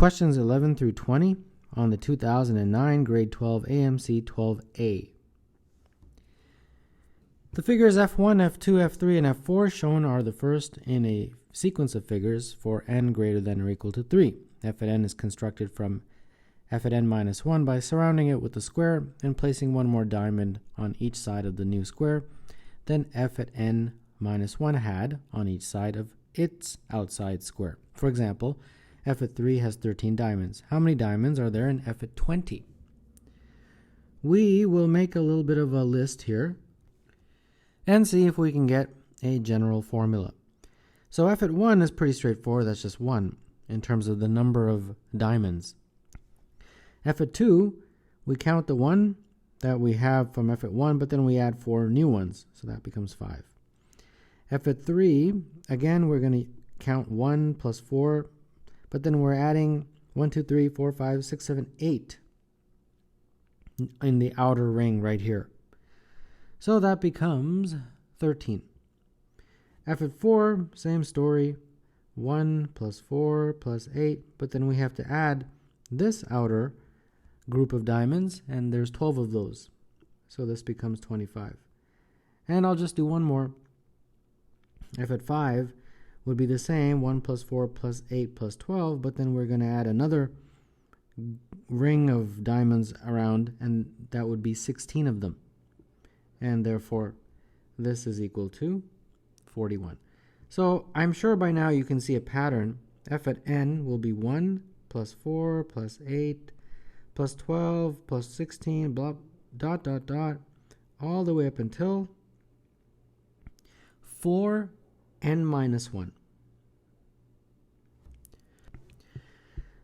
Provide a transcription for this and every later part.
questions 11 through 20 on the 2009 grade 12 AMC 12A. The figures F1, F2, F3, and F4 shown are the first in a sequence of figures for n greater than or equal to 3. F at n is constructed from f at n minus 1 by surrounding it with a square and placing one more diamond on each side of the new square than f at n minus 1 had on each side of its outside square. For example, f at 3 has 13 diamonds. How many diamonds are there in f at 20? We will make a little bit of a list here and see if we can get a general formula. So f at 1 is pretty straightforward. That's just 1 in terms of the number of diamonds. F at 2, we count the 1 that we have from f at 1, but then we add 4 new ones, so that becomes 5. F at 3, again, we're going to count 1 plus 4, but then we're adding 1, 2, 3, 4, 5, 6, 7, 8 in the outer ring right here. So that becomes 13. F at 4, same story, 1 plus 4 plus 8, but then we have to add this outer group of diamonds, and there's 12 of those. So this becomes 25. And I'll just do one more. F at 5 would be the same, 1 plus 4 plus 8 plus 12, but then we're going to add another ring of diamonds around, and that would be 16 of them. And therefore, this is equal to 41. So I'm sure by now you can see a pattern. F at n will be 1 plus 4 plus 8 plus 12 plus 16, blah, dot, dot, dot, all the way up until 4n minus 1.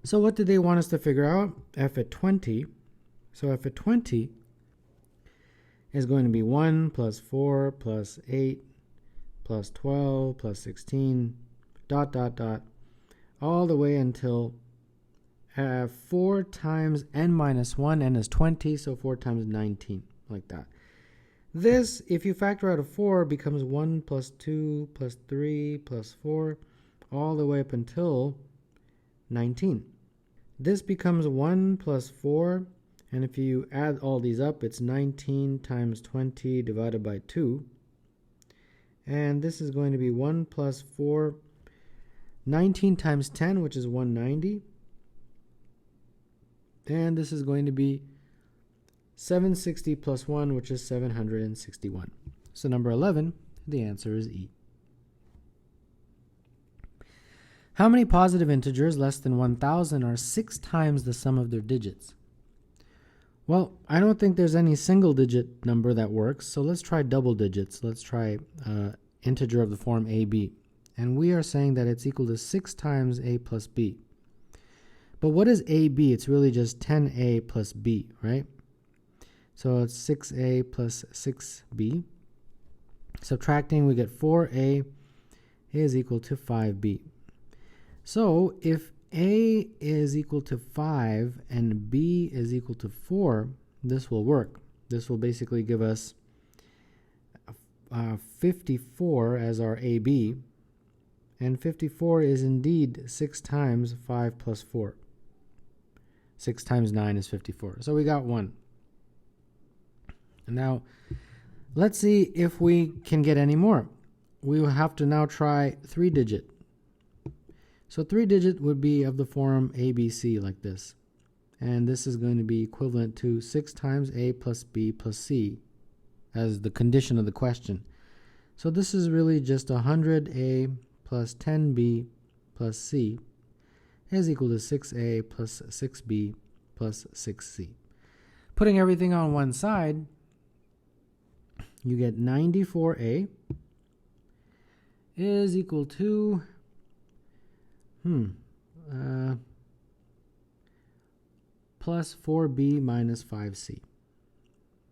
So what did they want us to figure out? F at 20. So F at 20 is going to be 1 plus 4 plus 8 plus 12 plus 16, dot, dot, dot, all the way until 4 times n minus 1, n is 20, so 4 times 19, like that. This, if you factor out a 4, becomes 1 plus 2 plus 3 plus 4, all the way up until 19. This becomes 1 plus 4, and if you add all these up, it's 19 times 20 divided by 2. And this is going to be 1 plus 4, 19 times 10, which is 190. And this is going to be 760 plus 1, which is 761. So number 11, the answer is E. How many positive integers less than 1,000 are 6 times the sum of their digits? Well, I don't think there's any single digit number that works, so let's try double digits. Let's try integer of the form AB. And we are saying that it's equal to 6 times A plus B. But what is AB? It's really just 10A plus B, right? So it's 6A plus 6B. Subtracting, we get 4A is equal to 5B. So if A is equal to 5 and B is equal to 4, this will work. This will basically give us 54 as our AB. And 54 is indeed 6 times 5 plus 4. 6 times 9 is 54. So we got 1. Now, let's see if we can get any more. We will have to now try 3-digit. So 3-digit would be of the form ABC like this. And this is going to be equivalent to 6 times A plus B plus C as the condition of the question. So this is really just 100A plus 10B plus C is equal to 6A plus 6B plus 6C. Putting everything on one side, you get 94A is equal to plus 4B minus 5C.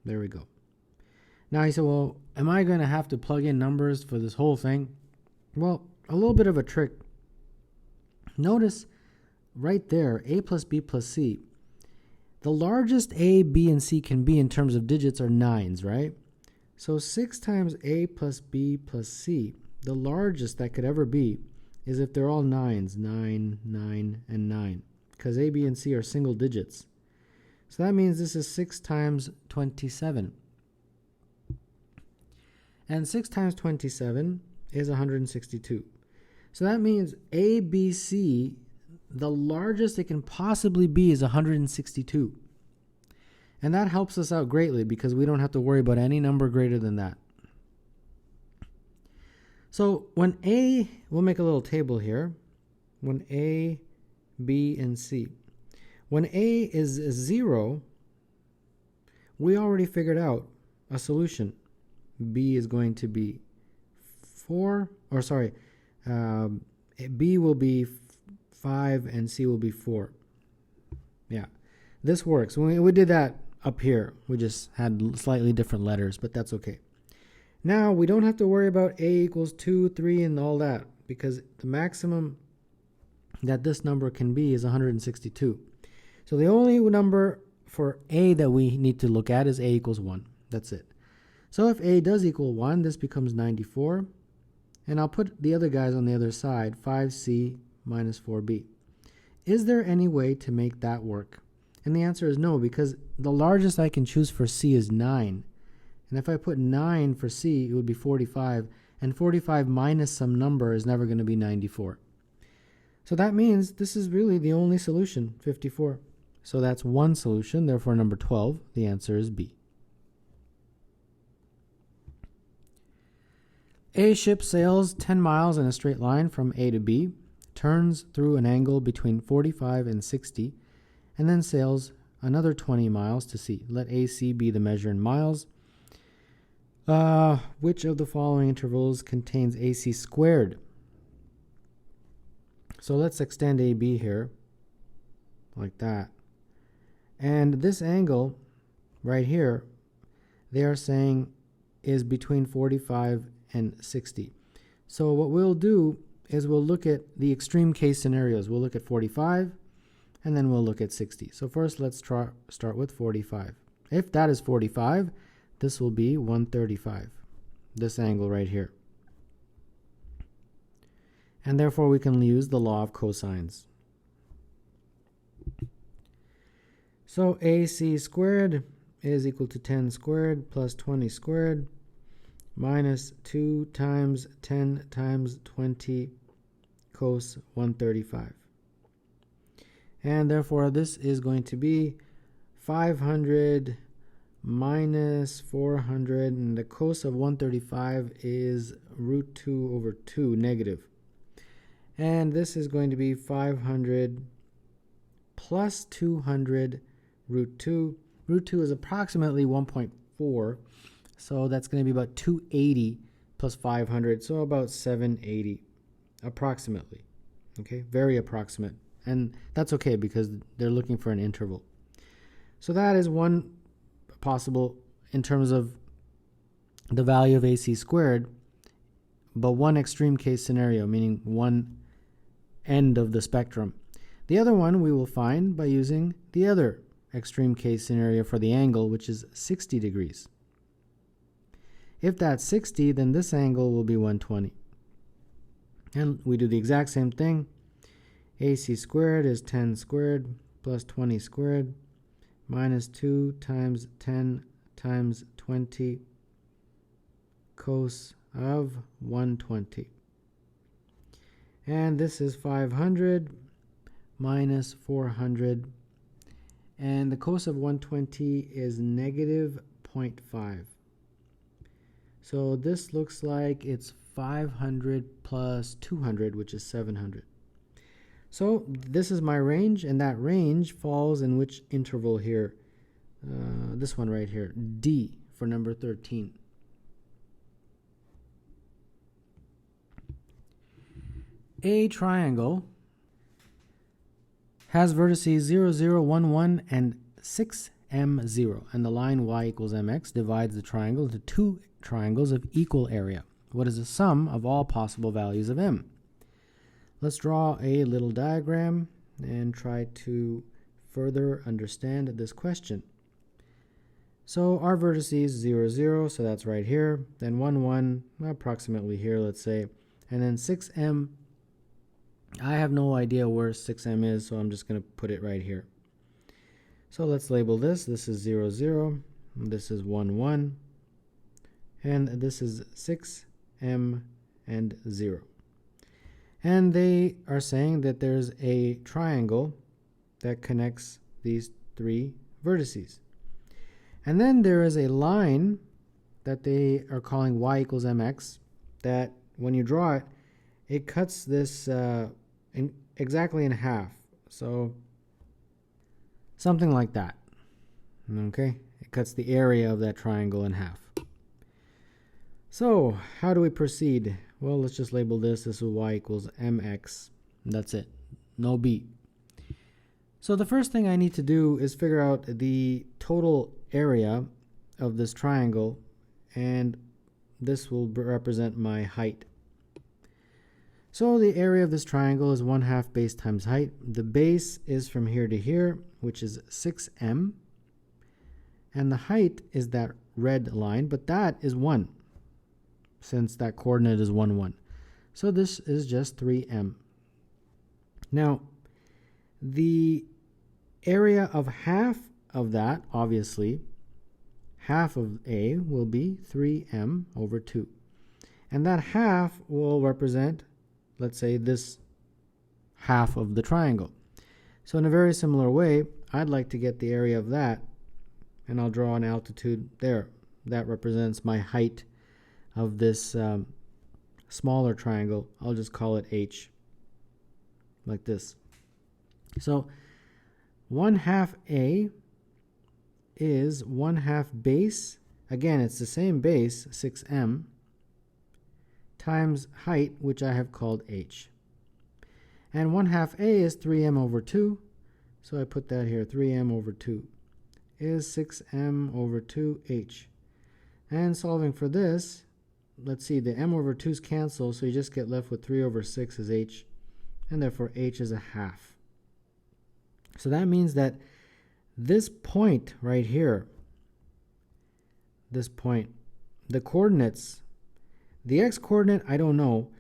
There we go. Now you say, well, am I going to have to plug in numbers for this whole thing? Well, a little bit of a trick. Notice right there, A plus B plus C. The largest A, B, and C can be in terms of digits are 9s, right? So 6 times A plus B plus C, the largest that could ever be, is if they're all 9s, 9, 9, and 9. because A, B, and C are single digits. So that means this is 6 times 27. And 6 times 27 is 162. So that means A, B, C, the largest it can possibly be is 162. And that helps us out greatly because we don't have to worry about any number greater than that. So when A, we'll make a little table here. When A, B, and C. When A is 0, we already figured out a solution. B is going to be 4, or sorry, B will be 5 and C will be 4. Yeah, this works. We did that up here. We just had slightly different letters, but that's okay. Now we don't have to worry about A equals 2, 3, and all that, because the maximum that this number can be is 162. So the only number for A that we need to look at is A equals 1. That's it. So if A does equal 1, this becomes 94. And I'll put the other guys on the other side, 5C minus 4B. Is there any way to make that work? And the answer is no, because the largest I can choose for C is 9. And if I put 9 for C, it would be 45. And 45 minus some number is never going to be 94. So that means this is really the only solution, 54. So that's one solution, therefore number 12, the answer is B. A ship sails 10 miles in a straight line from A to B, turns through an angle between 45 and 60, and then sails another 20 miles to C. Let AC be the measure in miles. Which of the following intervals contains AC squared? So let's extend AB here, like that. And this angle right here, they are saying is between 45 and 60. So what we'll do is we'll look at the extreme case scenarios. We'll look at 45, and then we'll look at 60. So first, let's start with 45. If that is 45, this will be 135, this angle right here. And therefore, we can use the law of cosines. So AC squared is equal to 10 squared plus 20 squared minus 2 times 10 times 20 cos 135. And therefore, this is going to be 500 minus 400, and the cos of 135 is root 2 over 2, negative. And this is going to be 500 plus 200 root 2. Root 2 is approximately 1.4, so that's going to be about 280 plus 500, so about 780, approximately. Okay, very approximate. And that's okay because they're looking for an interval. So that is one possible in terms of the value of AC squared, but one extreme case scenario, meaning one end of the spectrum. The other one we will find by using the other extreme case scenario for the angle, which is 60 degrees. If that's 60, then this angle will be 120. And we do the exact same thing. AC squared is 10 squared plus 20 squared minus 2 times 10 times 20 cos of 120. And this is 500 minus 400. And the cos of 120 is negative 0.5. So this looks like it's 500 plus 200, which is 700. So this is my range, and that range falls in which interval here? This one right here, D for number 13. A triangle has vertices 0, 0, 1, 1, and 6m, 0, and the line y equals mx divides the triangle into two triangles of equal area. What is the sum of all possible values of m? Let's draw a little diagram and try to further understand this question. So our vertices 0, 0, so that's right here, then 1, 1, approximately here, let's say, and then 6m I have no idea where 6m is, so I'm just going to put it right here. So let's label this. This is 0, 0. This is 1, 1. And this is 6m and 0. And they are saying that there's a triangle that connects these three vertices. And then there is a line that they are calling y equals mx, that when you draw it, it cuts this exactly in half. So something like that. Okay? It cuts the area of that triangle in half. So how do we proceed? Well, let's just label this. This is y equals mx. That's it. No b. So the first thing I need to do is figure out the total area of this triangle, and this will represent my height. So the area of this triangle is 1/2 base times height. The base is from here to here, which is 6m. And the height is that red line, but that is 1, since that coordinate is 1, 1. So this is just 3m. Now, the area of half of that, obviously, half of a will be 3m over 2. And that half will represent, let's say, this half of the triangle. So in a very similar way, I'd like to get the area of that, and I'll draw an altitude there. That represents my height of this smaller triangle. I'll just call it h, like this. So 1/2 a is 1/2 base, again it's the same base, 6m, times height, which I have called h. And 1/2 a is 3m over 2, so I put that here, 3m over 2 is 6m over 2h. And solving for this, let's see, the m over 2's cancel, so you just get left with 3 over 6 is h, and therefore h is 1/2. So that means that this point right here, this point, the coordinates, the x coordinate I don't know,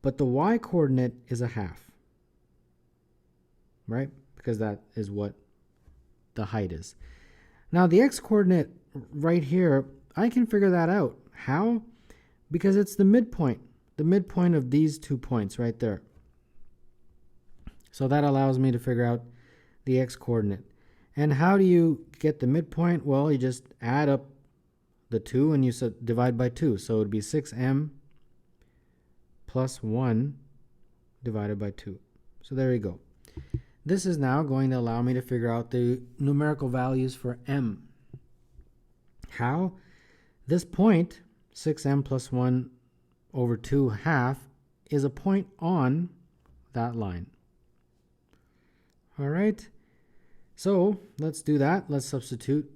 but the y coordinate is 1/2, right? Because that is what the height is. Now the x coordinate right here, I can figure that out. How? Because it's the midpoint of these 2 points right there. So that allows me to figure out the x coordinate. And how do you get the midpoint? Well, you just add up the 2 and you divide by 2. So it would be 6m plus 1 divided by 2. So there you go. This is now going to allow me to figure out the numerical values for m. How? This point, 6m plus 1 over 2/2, is a point on that line. All right, so let's do that. Let's substitute.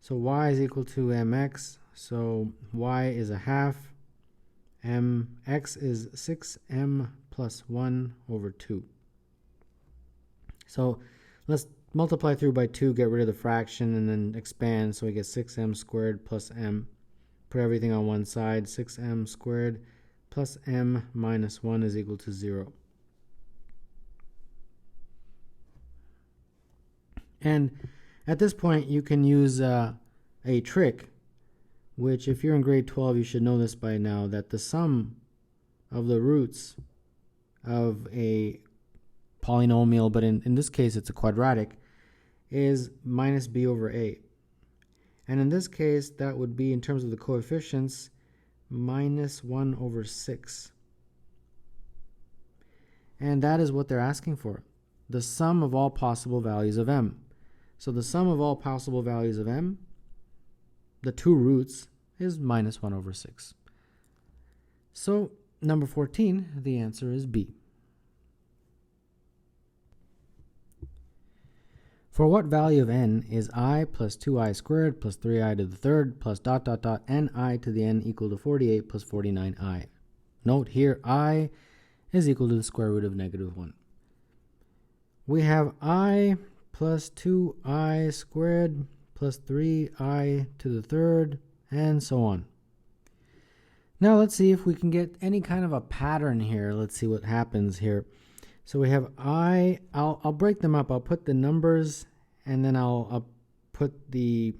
So y is equal to mx, so y is 1/2, mx is 6m plus 1 over 2. So let's multiply through by 2, get rid of the fraction, and then expand, so we get 6m squared plus m. Put everything on one side, 6m squared plus m minus 1 is equal to 0. And at this point, you can use a trick, which if you're in grade 12, you should know this by now, that the sum of the roots of a polynomial, but in this case it's a quadratic, is minus b over a. And in this case, that would be, in terms of the coefficients, minus 1 over 6. And that is what they're asking for, the sum of all possible values of m. So the sum of all possible values of m, the 2 roots, is minus 1 over 6. So number 14, the answer is B. For what value of n is I plus 2i squared plus 3i to the third plus dot dot dot ni to the n equal to 48 plus 49i? Note here, I is equal to the square root of negative 1. We have I plus 2i squared plus 3i to the third, and so on. Now let's see if we can get any kind of a pattern here. Let's see what happens here. So we have I'll break them up. I'll put the numbers and then I'll put the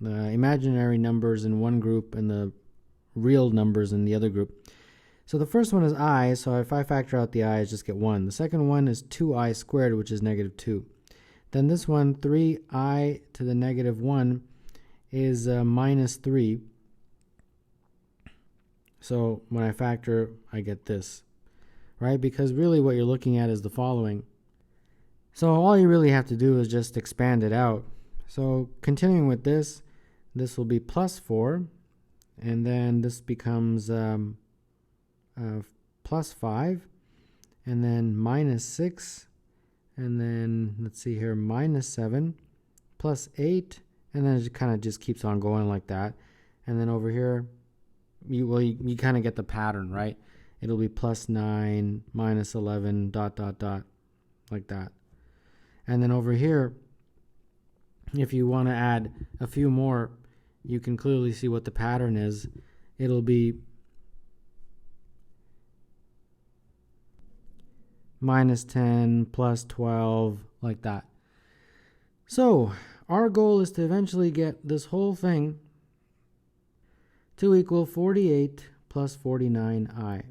imaginary numbers in one group and the real numbers in the other group. So the first one is I, so if I factor out the I, I just get 1. The second one is 2i squared, which is negative 2. Then this one, 3i to the negative 1, is minus 3. So when I factor, I get this, right? Because really what you're looking at is the following. So all you really have to do is just expand it out. So continuing with this will be plus 4, and then this becomes plus 5, and then minus 6, and then let's see here, minus 7, plus 8, and then it kind of just keeps on going like that. And then over here, you kind of get the pattern, right? It'll be plus 9, minus 11, dot, dot, dot, like that. And then over here, if you want to add a few more, you can clearly see what the pattern is. It'll be minus 10, plus 12, like that. So our goal is to eventually get this whole thing to equal 48 plus 49i.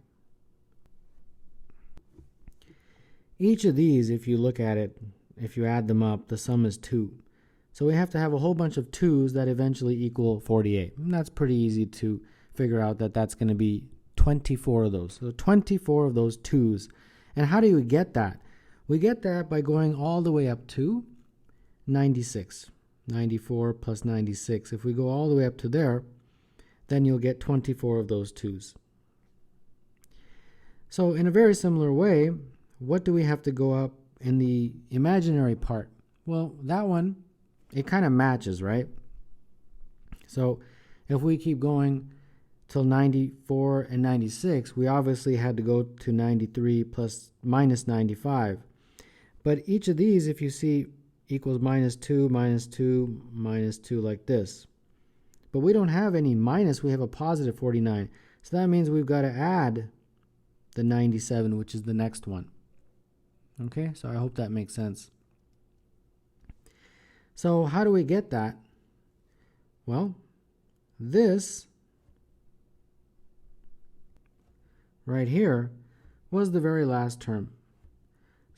Each of these, if you look at it, if you add them up, the sum is 2. So we have to have a whole bunch of 2's that eventually equal 48. And that's pretty easy to figure out that that's going to be 24 of those. So 24 of those 2's. And how do we get that? We get that by going all the way up to 96. 94 plus 96. If we go all the way up to there, then you'll get 24 of those 2's. So in a very similar way, what do we have to go up in the imaginary part? Well, that one, it kind of matches, right? So if we keep going till 94 and 96, we obviously had to go to 93 plus minus 95. But each of these, if you see, equals minus 2, minus 2, minus 2, like this. But we don't have any minus, we have a positive 49. So that means we've got to add the 97, which is the next one. Okay, so I hope that makes sense. So how do we get that? Well, this right here was the very last term.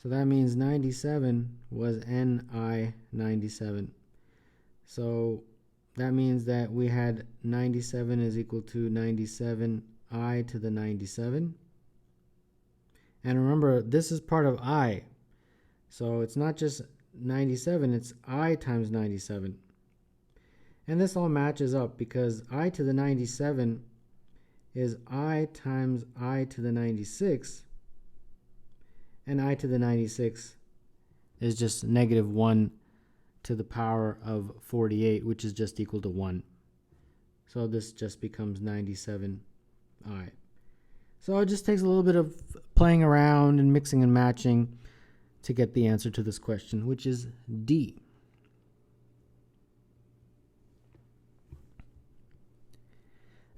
So that means 97 was ni 97. So that means that we had 97 is equal to 97i to the 97. And remember, this is part of I. So it's not just 97, it's I times 97. And this all matches up because I to the 97 is I times I to the 96. And I to the 96 is just negative 1 to the power of 48, which is just equal to 1. So this just becomes 97i. So it just takes a little bit of playing around and mixing and matching to get the answer to this question, which is D.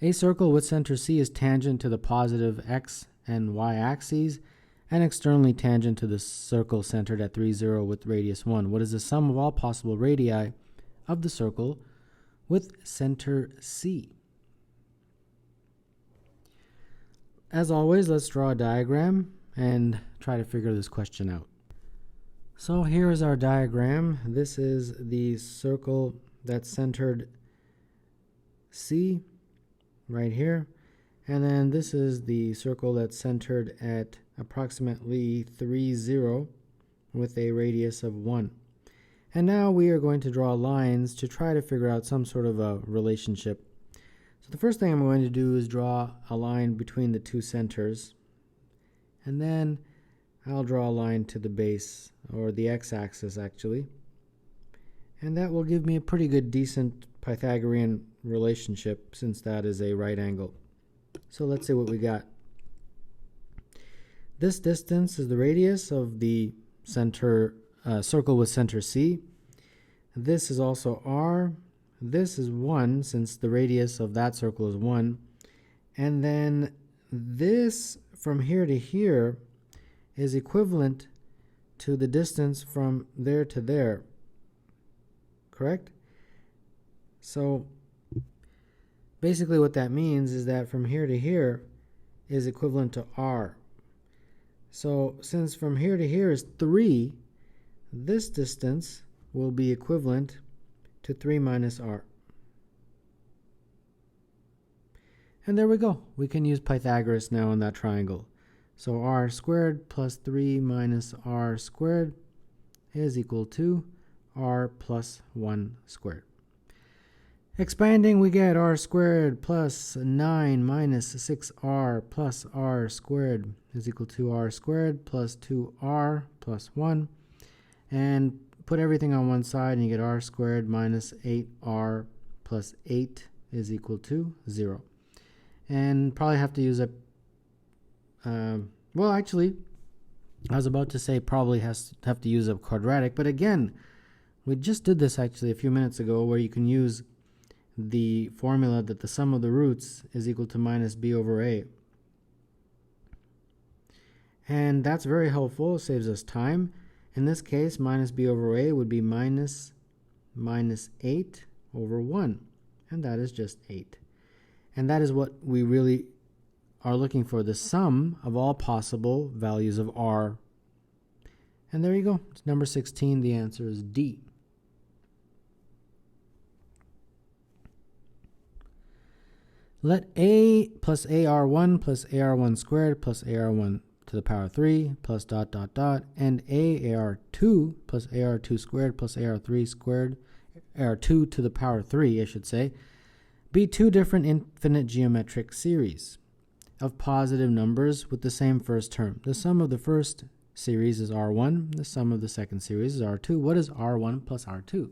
A circle with center C is tangent to the positive x and y axes and externally tangent to the circle centered at 3, 0 with radius 1. What is the sum of all possible radii of the circle with center C? As always, let's draw a diagram and try to figure this question out. So here is our diagram. This is the circle that's centered C right here. And then this is the circle that's centered at approximately 3, 0 with a radius of 1. And now we are going to draw lines to try to figure out some sort of a relationship. So the first thing I'm going to do is draw a line between the two centers. And then I'll draw a line to the base, or the x-axis actually. And that will give me a pretty good, decent Pythagorean relationship since that is a right angle. So let's see what we got. This distance is the radius of the center circle with center C. This is also r. This is 1 since the radius of that circle is 1. And then this from here to here is equivalent to the distance from there to there. Correct? So basically what that means is that from here to here is equivalent to r. So since from here to here is 3, this distance will be equivalent to 3 minus r. And there we go. We can use Pythagoras now on that triangle. So r squared plus 3 minus r squared is equal to r plus 1 squared. Expanding, we get r squared plus 9 minus 6r plus r squared is equal to r squared plus 2r plus 1. And put everything on one side and you get r squared minus 8r plus 8 is equal to 0. And probably have to use a, well actually, I was about to say probably have to use a quadratic, but again, we just did this actually a few minutes ago where you can use the formula that the sum of the roots is equal to minus b over a. And that's very helpful, it saves us time. In this case, minus b over a would be minus 8 over 1, and that is just 8. And that is what we really are looking for, the sum of all possible values of r. And there you go. It's number 16. The answer is D. Let a plus ar1 plus ar1 squared plus ar1 to the power 3 plus dot dot dot and ar2 plus ar2 squared plus ar3 squared, ar2 to the power 3, I should say, be two different infinite geometric series of positive numbers with the same first term. The sum of the first series is r1, the sum of the second series is r2. What is r1 plus r2?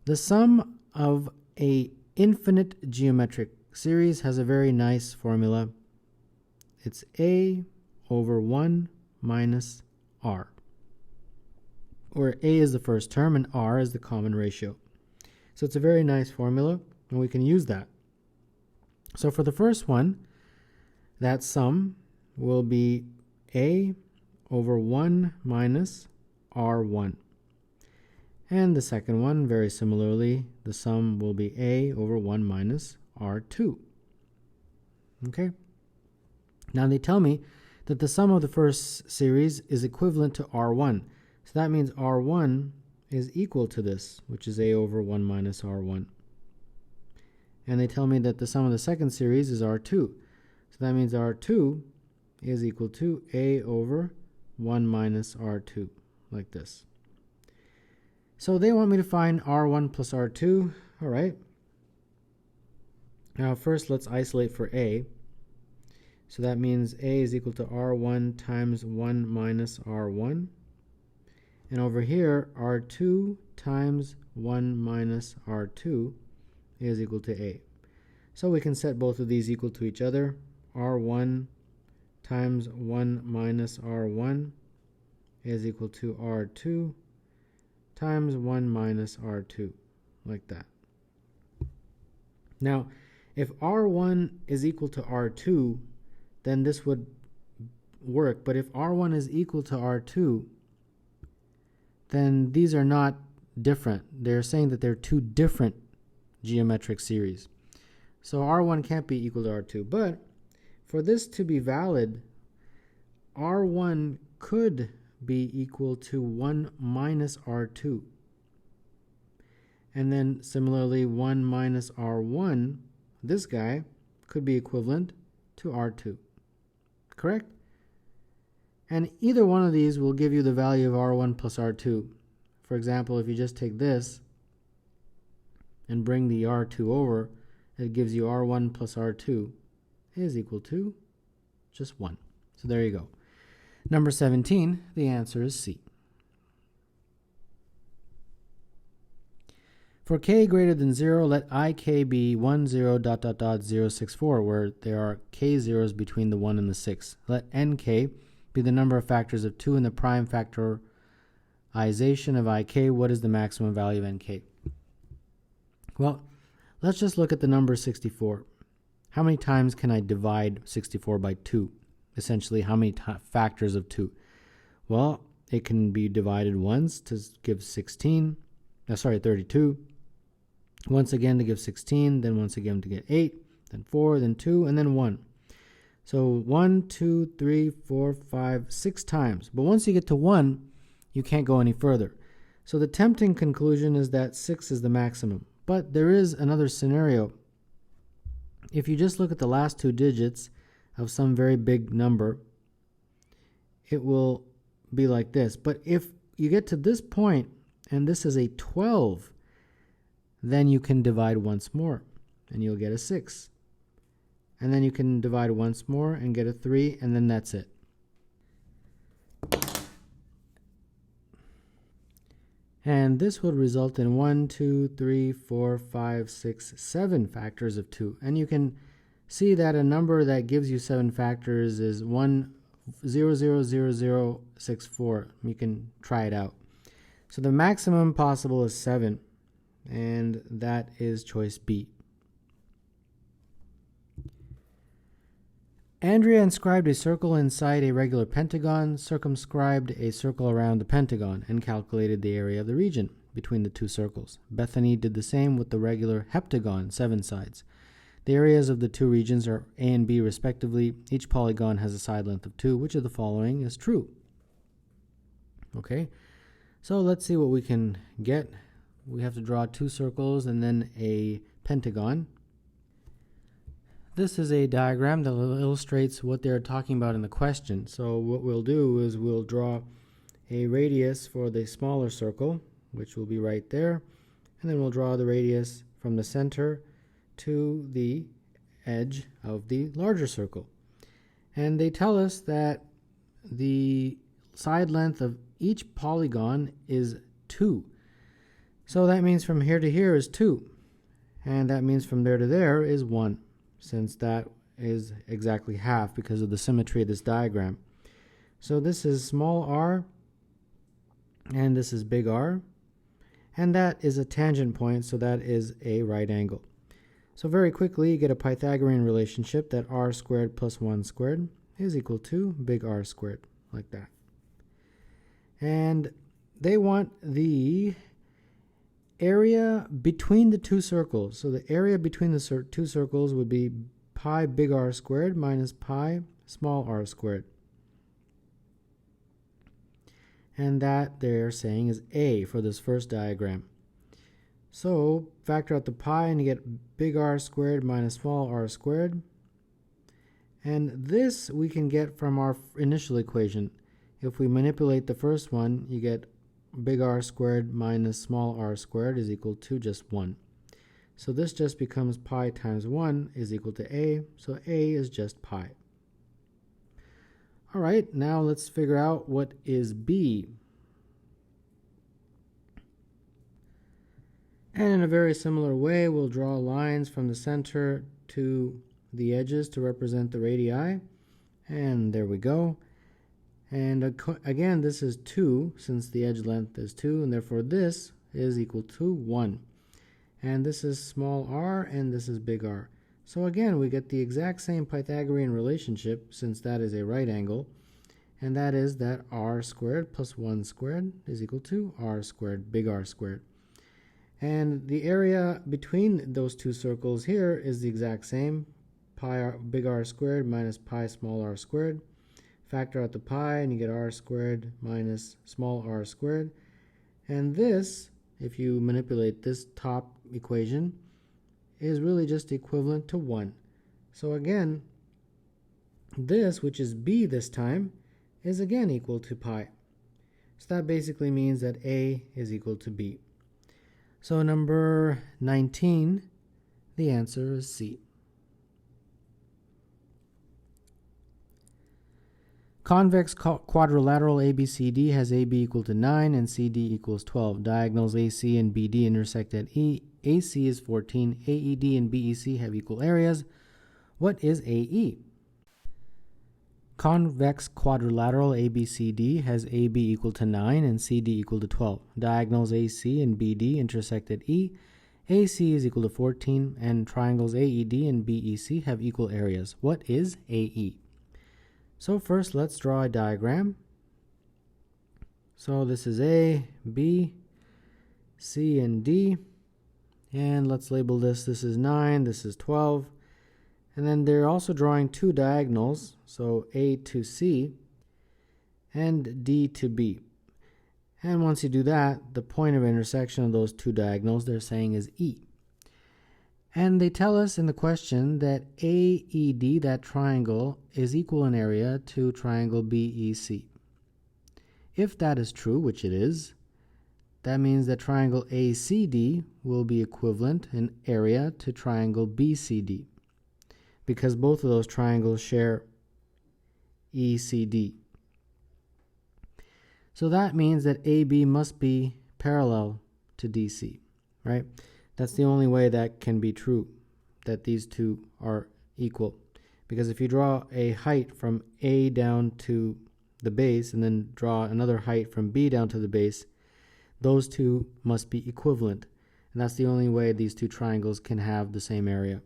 The sum of a infinite geometric series has a very nice formula. It's a over 1 minus r, where a is the first term and r is the common ratio. So it's a very nice formula, and we can use that. So for the first one, that sum will be a over 1 minus r1. And the second one, very similarly, the sum will be a over 1 minus r2. Okay? Now they tell me that the sum of the first series is equivalent to r1. So that means r1 is equal to this, which is a over 1 minus r1. And they tell me that the sum of the second series is r2. So that means r2 is equal to a over 1 minus r2, like this. So they want me to find r1 plus r2. All right. Now first let's isolate for a. So that means a is equal to r1 times 1 minus r1. And over here, r2 times 1 minus r2 is equal to a. So we can set both of these equal to each other. r1 times 1 minus r1 is equal to r2 times 1 minus r2, like that. Now, if r1 is equal to r2, then this would work. But if r1 is equal to r2, then these are not different. They're saying that they're two different geometric series. So r1 can't be equal to r2. But for this to be valid, r1 could be equal to 1 minus r2. And then similarly, 1 minus r1, this guy, could be equivalent to r2. Correct? And either one of these will give you the value of r1 plus r2. For example, if you just take this and bring the r2 over, it gives you r1 plus r2 is equal to just 1. So there you go. Number 17, the answer is C. For k greater than 0, let ik be 1, 0, dot, dot, dot, 0, 6, 4, where there are k zeros between the 1 and the 6. Let nk be the number of factors of 2 in the prime factorization of ik. What is the maximum value of nk? Well, let's just look at the number 64. how many times can I divide 64 by 2? Essentially, how many factors of 2? Well, it can be divided once to give 32. Once again to give 16, then once again to get 8, then 4, then 2, and then 1. So 1, 2, 3, 4, 5, 6 times. But once you get to 1, you can't go any further. So the tempting conclusion is that 6 is the maximum. But there is another scenario. If you just look at the last 2 digits of some very big number, it will be like this. But if you get to this point, and this is a 12, then you can divide once more, and you'll get a 6. And then you can divide once more and get a 3, and then that's it. And this would result in 1, 2, 3, 4, 5, 6, 7 factors of 2. And you can see that a number that gives you 7 factors is 1,000,064. You can try it out. So the maximum possible is 7, and that is choice B. Andrea inscribed a circle inside a regular pentagon, circumscribed a circle around the pentagon, and calculated the area of the region between the 2 circles. Bethany did the same with the regular heptagon, 7 sides. The areas of the 2 regions are A and B respectively. Each polygon has a side length of 2. Which of the following is true? Okay, so let's see what we can get. We have to draw 2 circles and then a pentagon. This is a diagram that illustrates what they're talking about in the question. So what we'll do is we'll draw a radius for the smaller circle, which will be right there, and then we'll draw the radius from the center to the edge of the larger circle. And they tell us that the side length of each polygon is 2. So that means from here to here is 2. And that means from there to there is 1, since that is exactly half because of the symmetry of this diagram. So this is small r, and this is big R, and that is a tangent point, so that is a right angle. So very quickly you get a Pythagorean relationship that r squared plus 1 squared is equal to big R squared, like that. And they want the area between the 2 circles. So the area between the 2 circles would be pi big R squared minus pi small r squared. And that they're saying is A for this first diagram. So factor out the pi and you get big R squared minus small r squared. And this we can get from our initial equation. If we manipulate the first one, you get big R squared minus small r squared is equal to just 1. So this just becomes pi times 1 is equal to A, so A is just pi. All right, now let's figure out what is B. And in a very similar way, we'll draw lines from the center to the edges to represent the radii. And there we go. And again, this is 2, since the edge length is 2, and therefore this is equal to 1. And this is small r, and this is big R. So again, we get the exact same Pythagorean relationship, since that is a right angle, and that is that r squared plus 1 squared is equal to r squared, big R squared. And the area between those 2 circles here is the exact same, pi big R squared minus pi small r squared. Factor out the pi and you get r squared minus small r squared. And this, if you manipulate this top equation, is really just equivalent to 1. So again, this, which is B this time, is again equal to pi. So that basically means that A is equal to B. So number 19, the answer is C. Convex quadrilateral ABCD has AB equal to 9 and CD equals 12. Diagonals AC and BD intersect at E. AC is 14. AED and BEC have equal areas. What is AE? Convex quadrilateral ABCD has AB equal to 9 and CD equal to 12. Diagonals AC and BD intersect at E. AC is equal to 14, and triangles AED and BEC have equal areas. What is AE? So first, let's draw a diagram. So this is A, B, C, and D. And let's label this. This is 9, this is 12. And then they're also drawing two diagonals, so A to C and D to B. And once you do that, the point of intersection of those two diagonals they're saying is E. And they tell us in the question that AED, that triangle, is equal in area to triangle BEC. If that is true, which it is, that means that triangle ACD will be equivalent in area to triangle BCD, because both of those triangles share ECD. So that means that AB must be parallel to DC, right? That's the only way that can be true, that these two are equal. Because if you draw a height from A down to the base and then draw another height from B down to the base, those two must be equivalent. And that's the only way these two triangles can have the same area.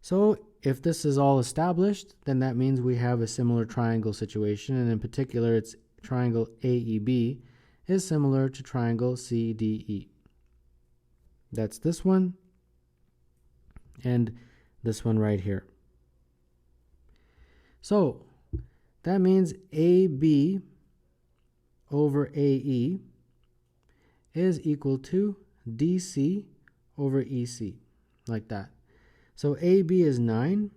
So if this is all established, then that means we have a similar triangle situation, and in particular it's triangle AEB is similar to triangle CDE. That's this one and this one right here. So that means AB over AE is equal to DC over EC, like that. So AB is 9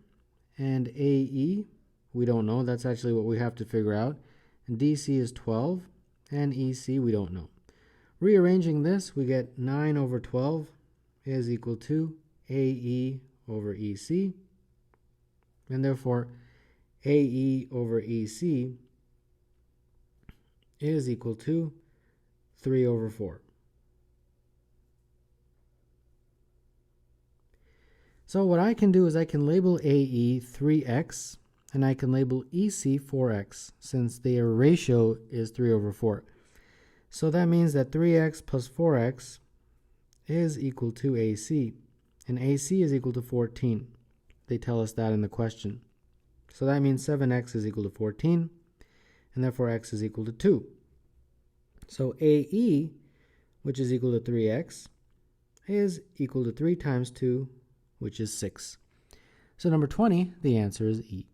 and AE, we don't know. That's actually what we have to figure out. And DC is 12 and EC we don't know. Rearranging this, we get 9 over 12 is equal to AE over EC, and therefore AE over EC is equal to 3 over 4. So what I can do is I can label AE 3x, and I can label EC 4x, since their ratio is 3 over 4. So that means that 3x plus 4x is equal to AC, and AC is equal to 14. They tell us that in the question. So that means 7x is equal to 14, and therefore x is equal to 2. So AE, which is equal to 3x, is equal to 3 times 2, which is 6. So number 20, the answer is E.